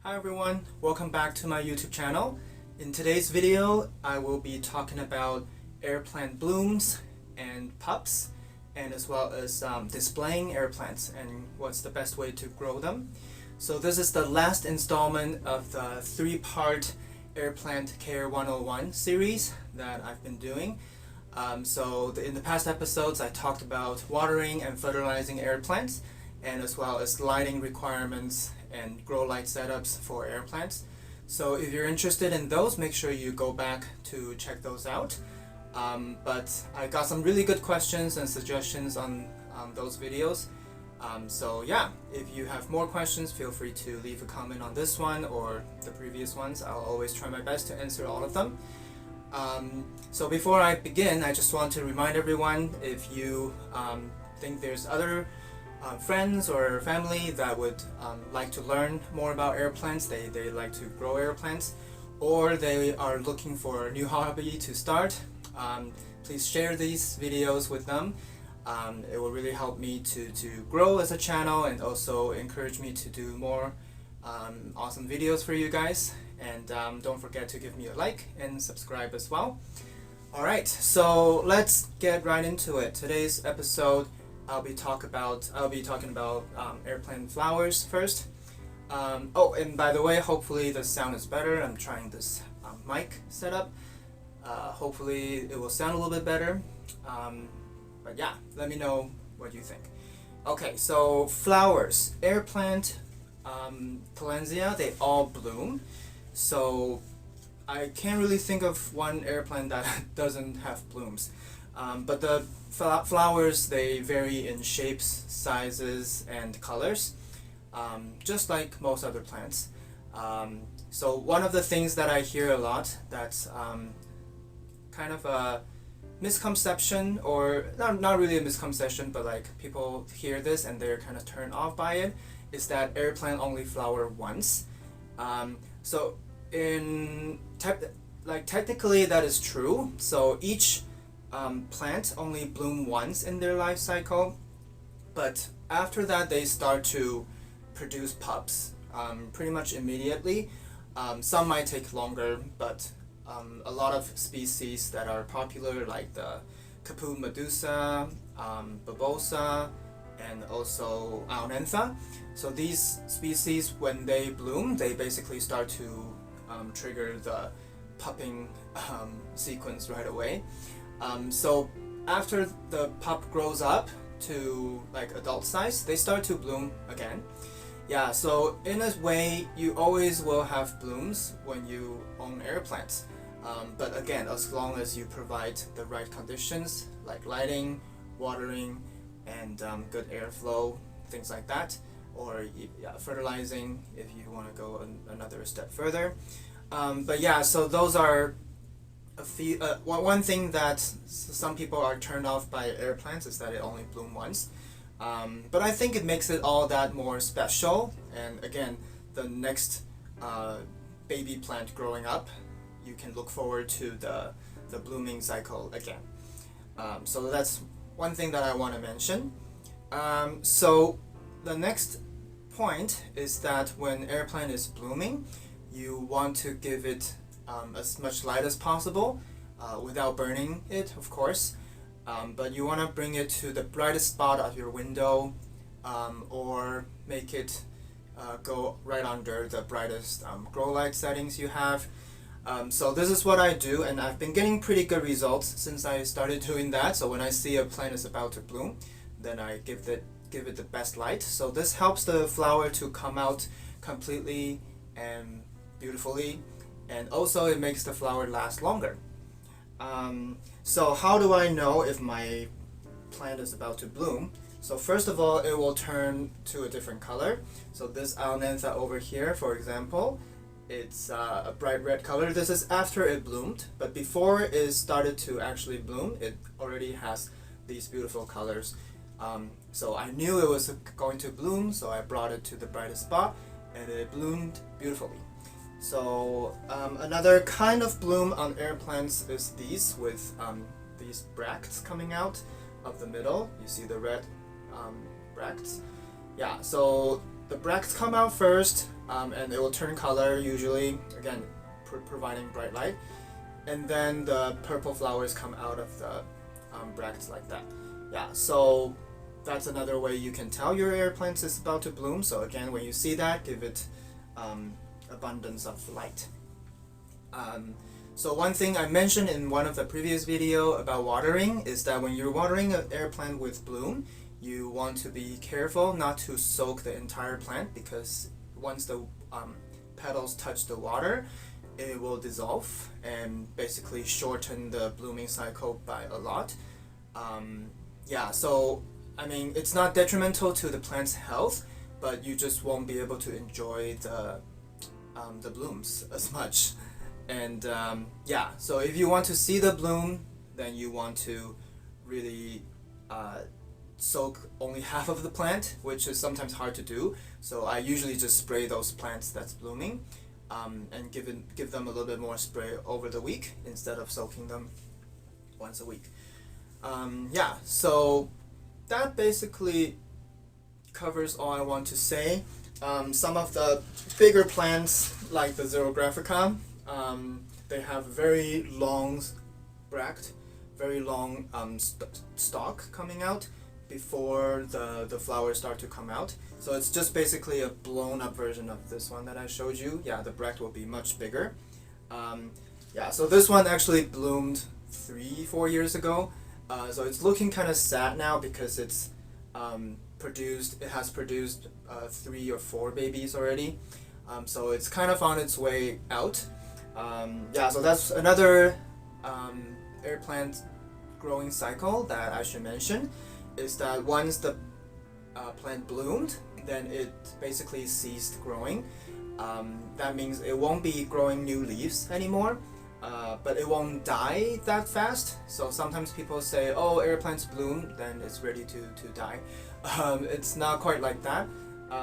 Hi everyone, welcome back to my YouTube channel. In today's video, I will be talking about air plant blooms and pups, and as well as displaying air plants and what's the best way to grow them. So this is the last installment of the three-part Air Plant Care 101 series that I've been doing. In the past episodes, I talked about watering and fertilizing air plants, and as well as lighting requirements and grow light setups for air plants. So if you're interested in those, make sure you go back to check those out. But I got some really good questions and suggestions on those videos. So yeah, if you have more questions, feel free to leave a comment on this one or the previous ones. I'll always try my best to answer all of them. So before I begin, I just want to remind everyone, if you think there's other friends or family that would like to learn more about air plants, they like to grow air plants, or they are looking for a new hobby to start, please share these videos with them. It will really help me to grow as a channel and also encourage me to do more awesome videos for you guys. And don't forget to give me a like and subscribe as well. Alright, so let's get right into it. Today's episode, I'll be talking about air plant flowers first. Oh, and by the way, hopefully the sound is better. I'm trying this mic setup. Hopefully it will sound a little bit better. But yeah, let me know what you think. Okay, so flowers, air plant, Tillandsia, they all bloom. So I can't really think of one air plant that doesn't have blooms. But the flowers, they vary in shapes, sizes, and colors, just like most other plants. So one of the things that I hear a lot that's kind of a misconception, or not really a misconception, but like people hear this and they're kind of turned off by it, is that air plant only flower once. So technically that is true. So each plant only bloom once in their life cycle, but after that they start to produce pups pretty much immediately. Some might take longer, but a lot of species that are popular, like the Cocoon Medusa, Babosa, and also Aonantha. So these species, when they bloom, they basically start to trigger the pupping sequence right away. So after the pup grows up to like adult size, they start to bloom again. Yeah, so in a way, you always will have blooms when you own air plants. But again, as long as you provide the right conditions, like lighting, watering, and good airflow, things like that, or fertilizing if you want to go another step further. But yeah, so those are a few. One thing that some people are turned off by air plants is that it only blooms once. But I think it makes it all that more special. And again, the next baby plant growing up, you can look forward to the blooming cycle again. So that's one thing that I want to mention. So the next point is that when air plant is blooming, you want to give it as much light as possible without burning it, of course. But you want to bring it to the brightest spot of your window, or make it go right under the brightest grow light settings you have. So this is what I do, and I've been getting pretty good results since I started doing that. So when I see a plant is about to bloom, then I give it the best light. So this helps the flower to come out completely and beautifully, and also it makes the flower last longer. So how do I know if my plant is about to bloom? So first of all, it will turn to a different color. So this Aonantha over here, for example, it's a bright red color. This is after it bloomed, but before it started to actually bloom, it already has these beautiful colors. So I knew it was going to bloom, so I brought it to the brightest spot, and it bloomed beautifully. So another kind of bloom on air plants is these, with these bracts coming out of the middle. You see the red bracts? Yeah, so the bracts come out first, and it will turn color usually, again providing bright light, and then the purple flowers come out of the bracts like that. Yeah, so that's another way you can tell your air plant is about to bloom. So again, when you see that, give it abundance of light. So one thing I mentioned in one of the previous video about watering is that when you're watering an air plant with bloom, you want to be careful not to soak the entire plant, because once the petals touch the water, it will dissolve and basically shorten the blooming cycle by a lot. Yeah, so I mean, it's not detrimental to the plant's health, but you just won't be able to enjoy the blooms as much. And yeah, so if you want to see the bloom, then you want to really soak only half of the plant, which is sometimes hard to do. So I usually just spray those plants that's blooming, and give them a little bit more spray over the week instead of soaking them once a week. Yeah, so that basically covers all I want to say. Some of the bigger plants, like the Xerographica, they have very long bract, very long stalk coming out before the flowers start to come out. So it's just basically a blown up version of this one that I showed you. Yeah, the bract will be much bigger. Yeah, so this one actually bloomed 3-4 years ago. So it's looking kind of sad now because it's it has produced 3 or 4 babies already. So it's kind of on its way out. Yeah, so that's another air plant growing cycle that I should mention, is that once the plant bloomed, then it basically ceased growing. That means it won't be growing new leaves anymore, but it won't die that fast. So sometimes people say, oh, air plants bloom, then it's ready to die. It's not quite like that.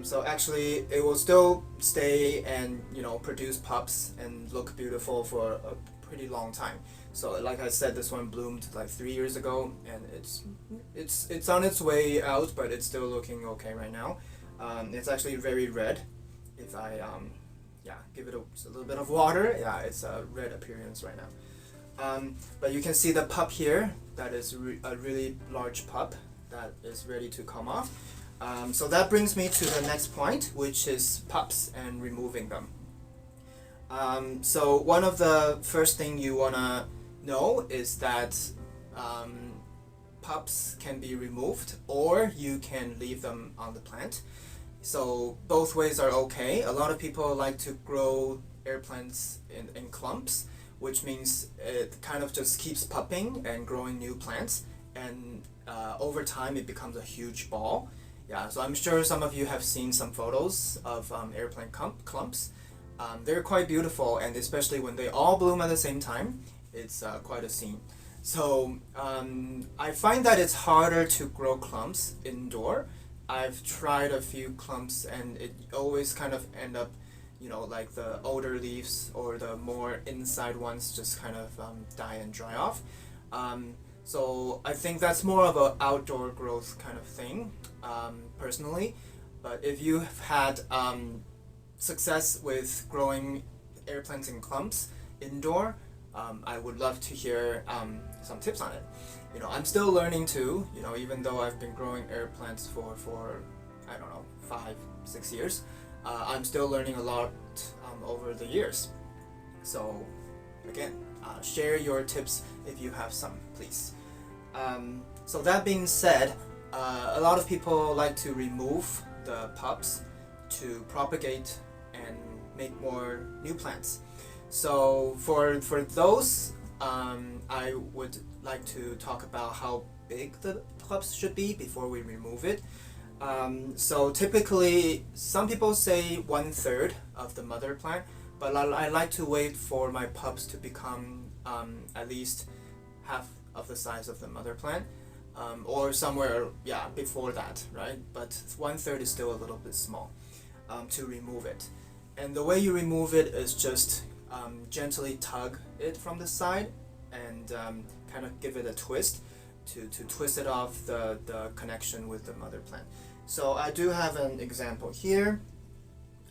So actually it will still stay and produce pups and look beautiful for a pretty long time. So like I said, this one bloomed like 3 years ago, and it's on its way out, but it's still looking okay right now. It's actually very red. If I give it a little bit of water, yeah, it's a red appearance right now. But you can see the pup here. That is a really large pup that is ready to come off. So that brings me to the next point, which is pups and removing them. So one of the first thing you wanna know is that pups can be removed, or you can leave them on the plant. So both ways are okay. A lot of people like to grow air plants in clumps, which means it kind of just keeps pupping and growing new plants, and over time it becomes a huge ball. Yeah, so I'm sure some of you have seen some photos of air plant clumps. They're quite beautiful, and especially when they all bloom at the same time, it's quite a scene. So I find that it's harder to grow clumps indoor. I've tried a few clumps, and it always kind of end up, like the older leaves or the more inside ones just kind of die and dry off. So I think that's more of an outdoor growth kind of thing, personally. But if you've had success with growing air plants in clumps indoor, I would love to hear some tips on it. I'm still learning too, even though I've been growing air plants for I don't know, 5-6 years. I'm still learning a lot over the years. So again, share your tips if you have some, please. So that being said, a lot of people like to remove the pups to propagate and make more new plants. So for those, I would like to talk about how big the pups should be before we remove it. So typically, some people say 1/3 of the mother plant, but I like to wait for my pups to become at least half of the size of the mother plant, or somewhere before that, right? But 1/3 is still a little bit small to remove it. And the way you remove it is just gently tug it from the side and kind of give it a twist to twist it off the connection with the mother plant. So I do have an example here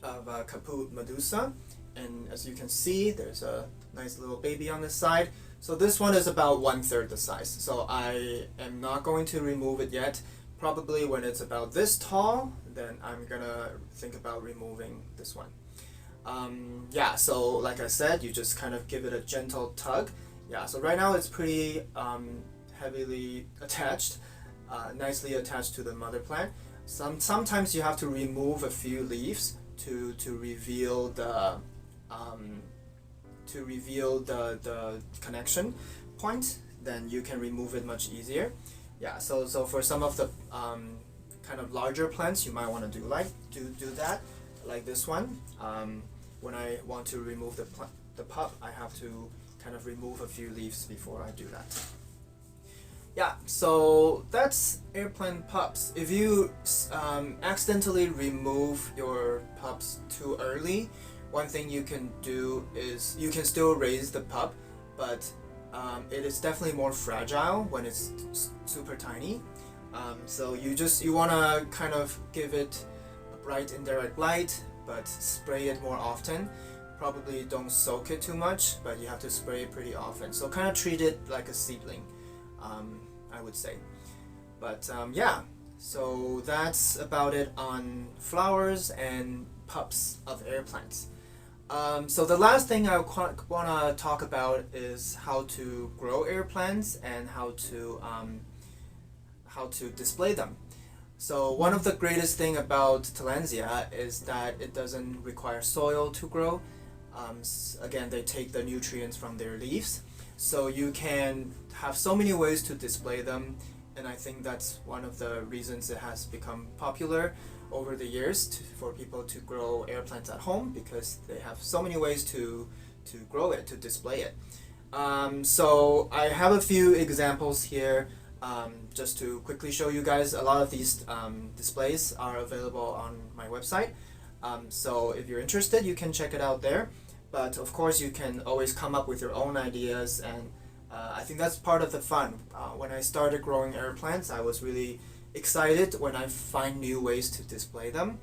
of a caput medusa, and as you can see, there's a nice little baby on the side. So this one is about 1/3 the size. So I am not going to remove it yet. Probably when it's about this tall, then I'm gonna think about removing this one. Yeah, so like I said, you just kind of give it a gentle tug. Yeah, so right now it's pretty heavily attached, nicely attached to the mother plant. Sometimes you have to remove a few leaves to reveal the the connection point. Then you can remove it much easier. Yeah, so for some of the kind of larger plants, you might want to do that, like this one. When I want to remove the pup, I have to kind of remove a few leaves before I do that. Yeah, so that's airplant pups. If you accidentally remove your pups too early, one thing you can do is you can still raise the pup, but it is definitely more fragile when it's super tiny. So you want to kind of give it a bright indirect light, but spray it more often. Probably don't soak it too much, but you have to spray it pretty often. So kind of treat it like a seedling, I would say. But yeah, so that's about it on flowers and pups of air plants. So the last thing I want to talk about is how to grow air plants and how to display them. So one of the greatest thing about Tillandsia is that it doesn't require soil to grow. Again, they take the nutrients from their leaves. So you can have so many ways to display them, and I think that's one of the reasons it has become popular over the years for people to grow air plants at home, because they have so many ways to grow it, to display it. So I have a few examples here. Just to quickly show you guys, a lot of these displays are available on my website. So if you're interested, you can check it out there. But of course, you can always come up with your own ideas, and I think that's part of the fun. When I started growing air plants, I was really excited when I find new ways to display them.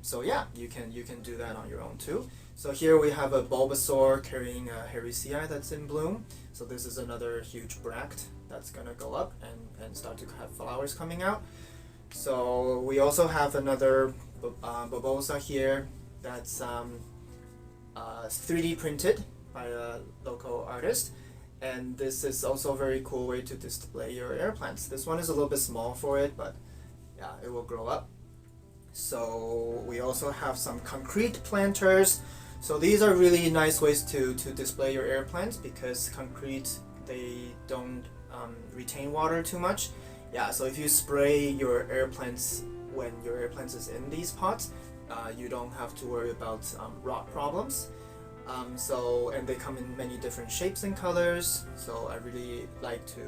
So yeah, you can do that on your own too. So here we have a Bulbasaur carrying a Hericea that's in bloom. So this is another huge bract that's gonna go up and start to have flowers coming out. So we also have another Babosa here that's 3D printed by a local artist. And this is also a very cool way to display your air plants. This one is a little bit small for it, but yeah, it will grow up. So we also have some concrete planters. So these are really nice ways to display your air plants, because concrete, they don't retain water too much. Yeah, so if you spray your air plants when your air plants is in these pots, you don't have to worry about rot problems. And they come in many different shapes and colors, so I really like to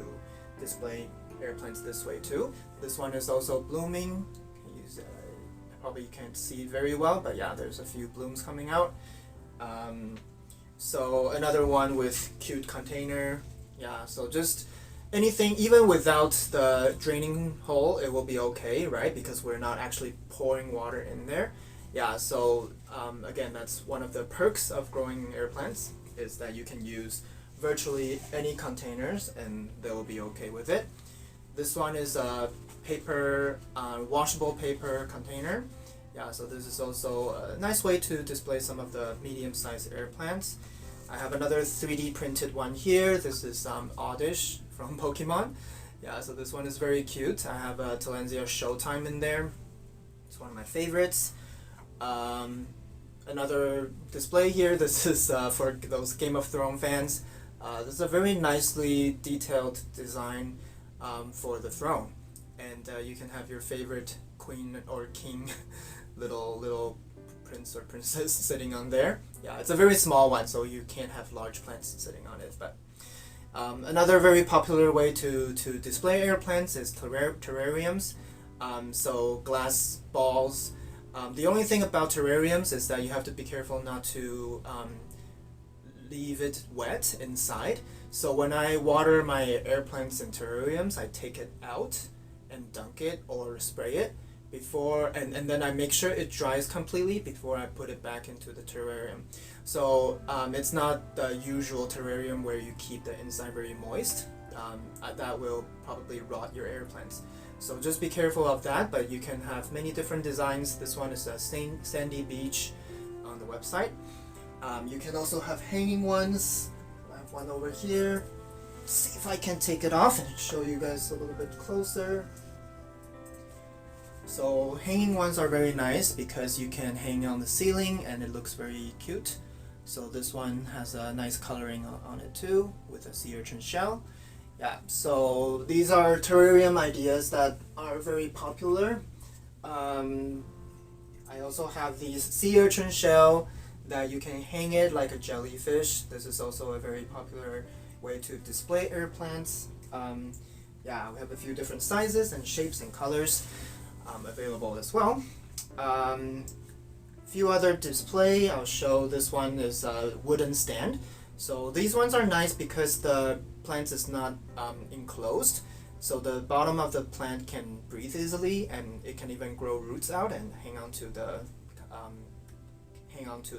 display air plants this way too. This one is also blooming. Probably you can't see it very well, but yeah, there's a few blooms coming out. So another one with cute container. Yeah, so just anything, even without the draining hole, it will be okay, right? Because we're not actually pouring water in there. Yeah, so again, that's one of the perks of growing air plants, is that you can use virtually any containers and they will be okay with it. This one is a paper, washable paper container. Yeah, so this is also a nice way to display some of the medium-sized air plants. I have another 3D printed one here. This is Oddish from Pokemon. Yeah, so this one is very cute. I have a Tillandsia Showtime in there. It's one of my favorites. Another display here. This is for those Game of Thrones fans. This is a very nicely detailed design for the throne, and you can have your favorite queen or king, little prince or princess sitting on there. Yeah, it's a very small one, so you can't have large plants sitting on it. But another very popular way to display air plants is terrariums. So glass balls. The only thing about terrariums is that you have to be careful not to leave it wet inside. So when I water my air plants in terrariums, I take it out and dunk it or spray it, before, and then I make sure it dries completely before I put it back into the terrarium. So it's not the usual terrarium where you keep the inside very moist. That will probably rot your air plants. So just be careful of that, but you can have many different designs. This one is a sandy beach on the website. You can also have hanging ones. I have one over here. Let's see if I can take it off and show you guys a little bit closer. So hanging ones are very nice because you can hang on the ceiling and it looks very cute. So this one has a nice coloring on it too with a sea urchin shell. Yeah, so these are terrarium ideas that are very popular. I also have these sea urchin shell that you can hang it like a jellyfish. This is also a very popular way to display air plants. Yeah, we have a few different sizes and shapes and colors available as well. Few other display, I'll show. This one is a wooden stand. So these ones are nice because the plant is not enclosed. So the bottom of the plant can breathe easily, and it can even grow roots out and hang on to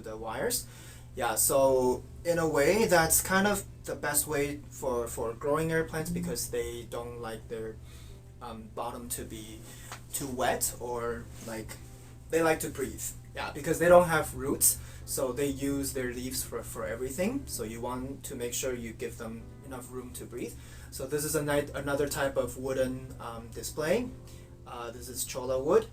the wires. Yeah, so in a way that's kind of the best way for growing air plants because they don't like their bottom to be too wet, or like they like to breathe. Yeah, because they don't have roots, so they use their leaves for everything. So you want to make sure you give them enough room to breathe. So this is another type of wooden display. This is cholla wood,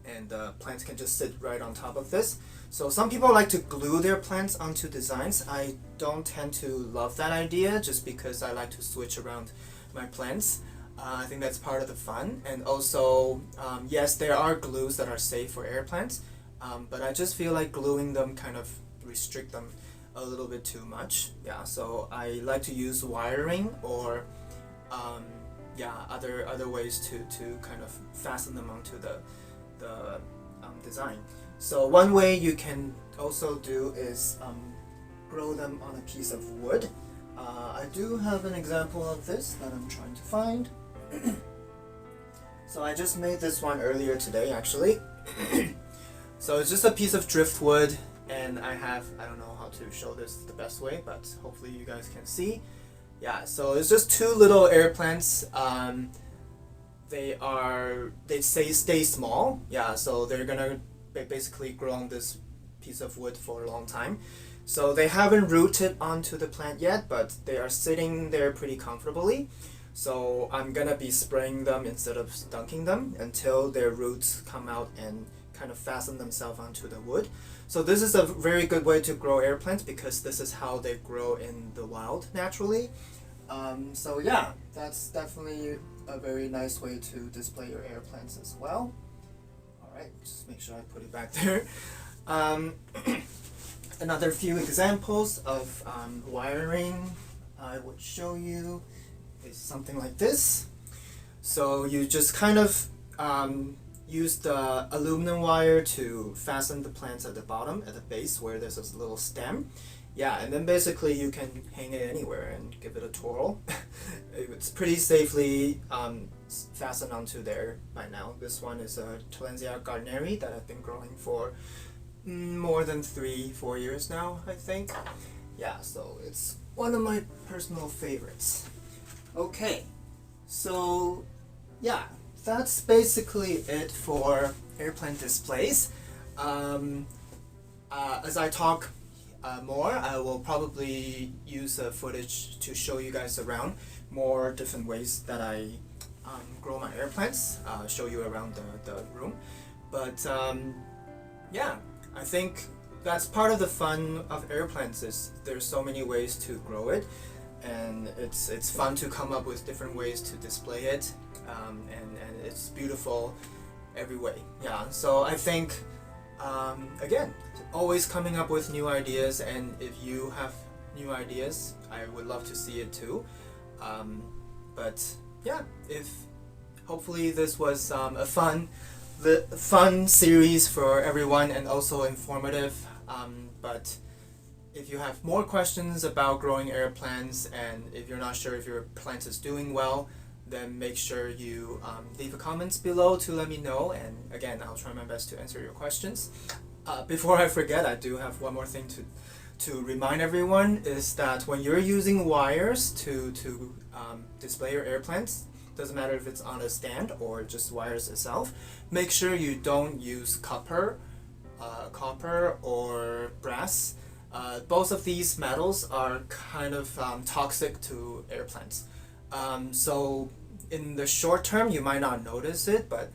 and plants can just sit right on top of this. So some people like to glue their plants onto designs. I don't tend to love that idea just because I like to switch around my plants. I think that's part of the fun. And also, yes, there are glues that are safe for air plants, but I just feel like gluing them kind of restrict them a little bit too much. Yeah, so I like to use wiring or yeah, other ways to kind of fasten them onto the design. So one way you can also do is grow them on a piece of wood. I do have an example of this that I'm trying to find. So I just made this one earlier today actually. So it's just a piece of driftwood, and I don't know how to show this the best way, but hopefully you guys can see. Yeah, so it's just two little air plants. They stay small. Yeah, so they're gonna basically grow on this piece of wood for a long time. So they haven't rooted onto the plant yet, but they are sitting there pretty comfortably. So I'm gonna be spraying them instead of dunking them until their roots come out and kind of fasten themselves onto the wood. So this is a very good way to grow air plants because this is how they grow in the wild naturally. So yeah, that's definitely a very nice way to display your air plants as well. Alright, just make sure I put it back there. Another few examples of wiring I would show you is something like this. So you just kind of use the aluminum wire to fasten the plants at the bottom, at the base where there's this little stem. Yeah, and then basically you can hang it anywhere and give it a twirl. It's pretty safely fastened onto there by now. This one is a Tillandsia gardneri that I've been growing for more than 3-4 years now, I think. Yeah, so it's one of my personal favorites. Okay, so yeah, that's basically it for air plant displays. As I talk more, I will probably use footage to show you guys around more different ways that I grow my air plants, show you around the room. But yeah, I think that's part of the fun of air plants is there's so many ways to grow it, and it's fun to come up with different ways to display it, and it's beautiful every way. Yeah, so I think again, always coming up with new ideas, and if you have new ideas, I would love to see it too. But yeah, hopefully this was a fun series for everyone and also informative. But if you have more questions about growing air plants, and if you're not sure if your plant is doing well, then make sure you leave a comments below to let me know, and again, I'll try my best to answer your questions. Before I forget, I do have one more thing to remind everyone, is that when you're using wires to display your airplanes, doesn't matter if it's on a stand or just wires itself, make sure you don't use copper or brass. Both of these metals are kind of toxic to airplanes. So in the short term, you might not notice it, but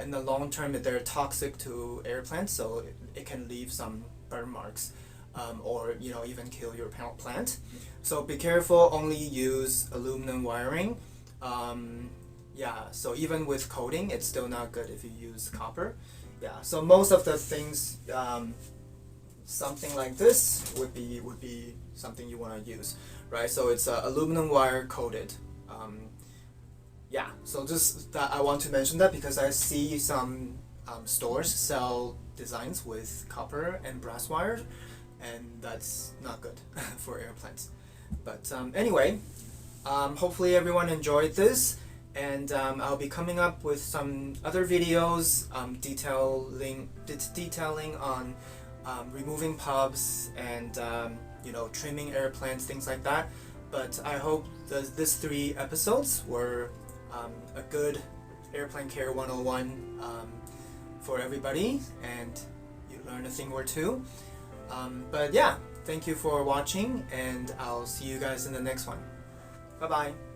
in the long term, they're toxic to airplanes, so it can leave some burn marks, or even kill your plant. So be careful. Only use aluminum wiring. Yeah, so even with coating, it's still not good if you use copper. Yeah, so most of the things, something like this would be something you want to use, right? So it's aluminum wire coated. Yeah, so just that I want to mention that because I see some stores sell designs with copper and brass wire, and that's not good for airplanes. But anyway, hopefully everyone enjoyed this, and I'll be coming up with some other videos detailing on removing pubs and trimming airplanes, things like that. But I hope these 3 episodes were a good airplane care 101 for everybody, and you learned a thing or two. But yeah, thank you for watching, and I'll see you guys in the next one. Bye bye.